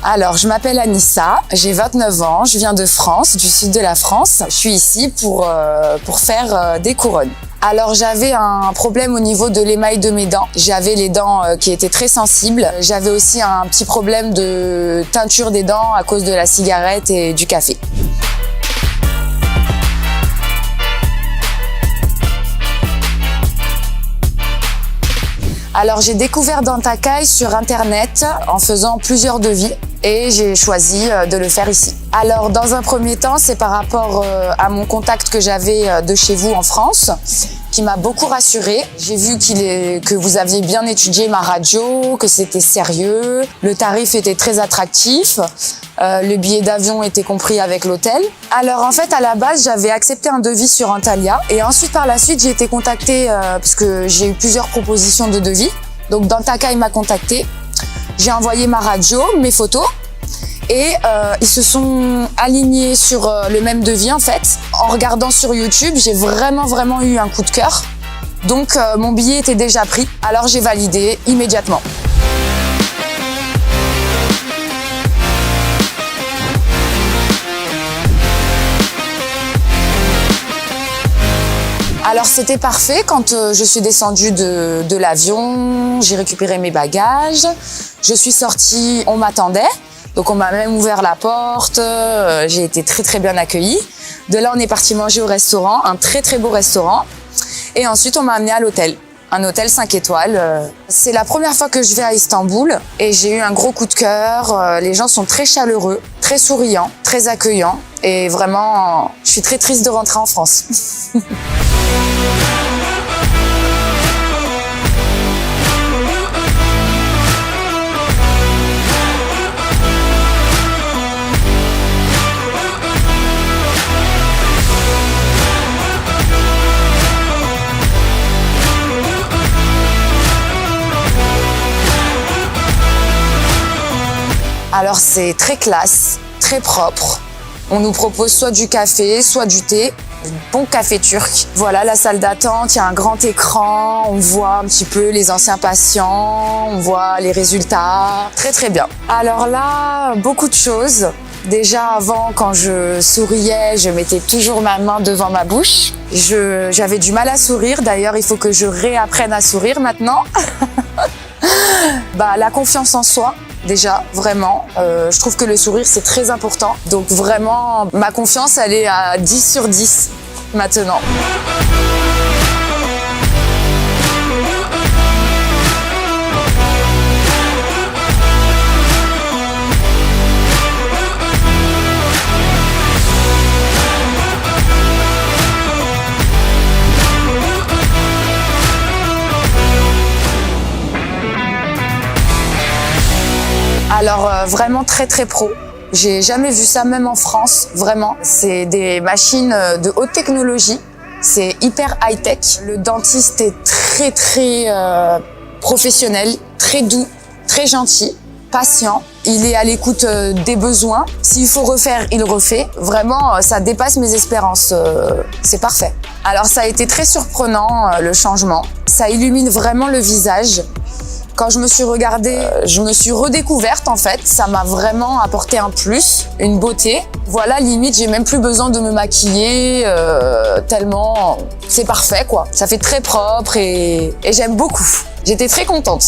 Alors, je m'appelle Anissa, j'ai 29 ans, je viens de France, du sud de la France. Je suis ici pour faire des couronnes. Alors, j'avais un problème au niveau de l'émail de mes dents. J'avais les dents qui étaient très sensibles. J'avais aussi un petit problème de teinture des dents à cause de la cigarette et du café. Alors, j'ai découvert Dentacaille sur Internet en faisant plusieurs devis et j'ai choisi de le faire ici. Alors, dans un premier temps, c'est par rapport à mon contact que j'avais de chez vous en France, qui m'a beaucoup rassurée. J'ai vu que vous aviez bien étudié ma radio, que c'était sérieux, le tarif était très attractif, le billet d'avion était compris avec l'hôtel. Alors en fait, à la base, j'avais accepté un devis sur Antalya et ensuite par la suite, j'ai été contactée parce que j'ai eu plusieurs propositions de devis. Donc Dentacaille m'a contactée, j'ai envoyé ma radio, mes photos. Et ils se sont alignés sur le même devis en fait. En regardant sur YouTube, j'ai vraiment eu un coup de cœur. Donc mon billet était déjà pris, alors j'ai validé immédiatement. Alors c'était parfait quand je suis descendue de l'avion, j'ai récupéré mes bagages, je suis sortie, on m'attendait. Donc on m'a même ouvert la porte, j'ai été très bien accueillie. De là, on est parti manger au restaurant, un très beau restaurant. Et ensuite, on m'a amené à l'hôtel, un hôtel 5 étoiles. C'est la première fois que je vais à Istanbul et j'ai eu un gros coup de cœur. Les gens sont très chaleureux, très souriants, très accueillants. Et vraiment, je suis très triste de rentrer en France. Alors c'est très classe, très propre. On nous propose soit du café, soit du thé. Bon café turc. Voilà la salle d'attente, il y a un grand écran, on voit un petit peu les anciens patients, on voit les résultats. Très bien. Alors là, beaucoup de choses. Déjà avant, quand je souriais, je mettais toujours ma main devant ma bouche. J'avais du mal à sourire, d'ailleurs il faut que je réapprenne à sourire maintenant. La confiance en soi. Déjà, vraiment, je trouve que le sourire, c'est très important. Donc vraiment, ma confiance, elle est à 10 sur 10 maintenant. Alors vraiment très pro. J'ai jamais vu ça même en France, vraiment. C'est des machines de haute technologie. C'est hyper high-tech. Le dentiste est très professionnel, très doux, très gentil, patient. Il est à l'écoute des besoins. S'il faut refaire, il refait. Vraiment, ça dépasse mes espérances. C'est parfait. Alors ça a été très surprenant, le changement. Ça illumine vraiment le visage. Quand je me suis regardée, je me suis redécouverte en fait. Ça m'a vraiment apporté un plus, une beauté. Voilà, limite, j'ai même plus besoin de me maquiller, tellement c'est parfait quoi. Ça fait très propre et j'aime beaucoup. J'étais très contente.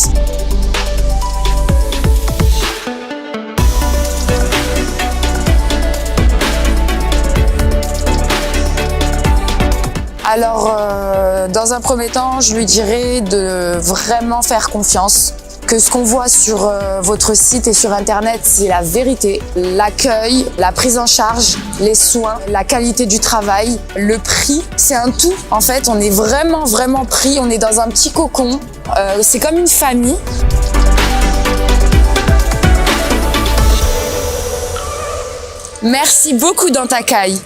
Alors, dans un premier temps, je lui dirais de vraiment faire confiance, que ce qu'on voit sur votre site et sur Internet, c'est la vérité. L'accueil, la prise en charge, les soins, la qualité du travail, le prix, c'est un tout. En fait, on est vraiment pris, on est dans un petit cocon, c'est comme une famille. Merci beaucoup Dentacaille.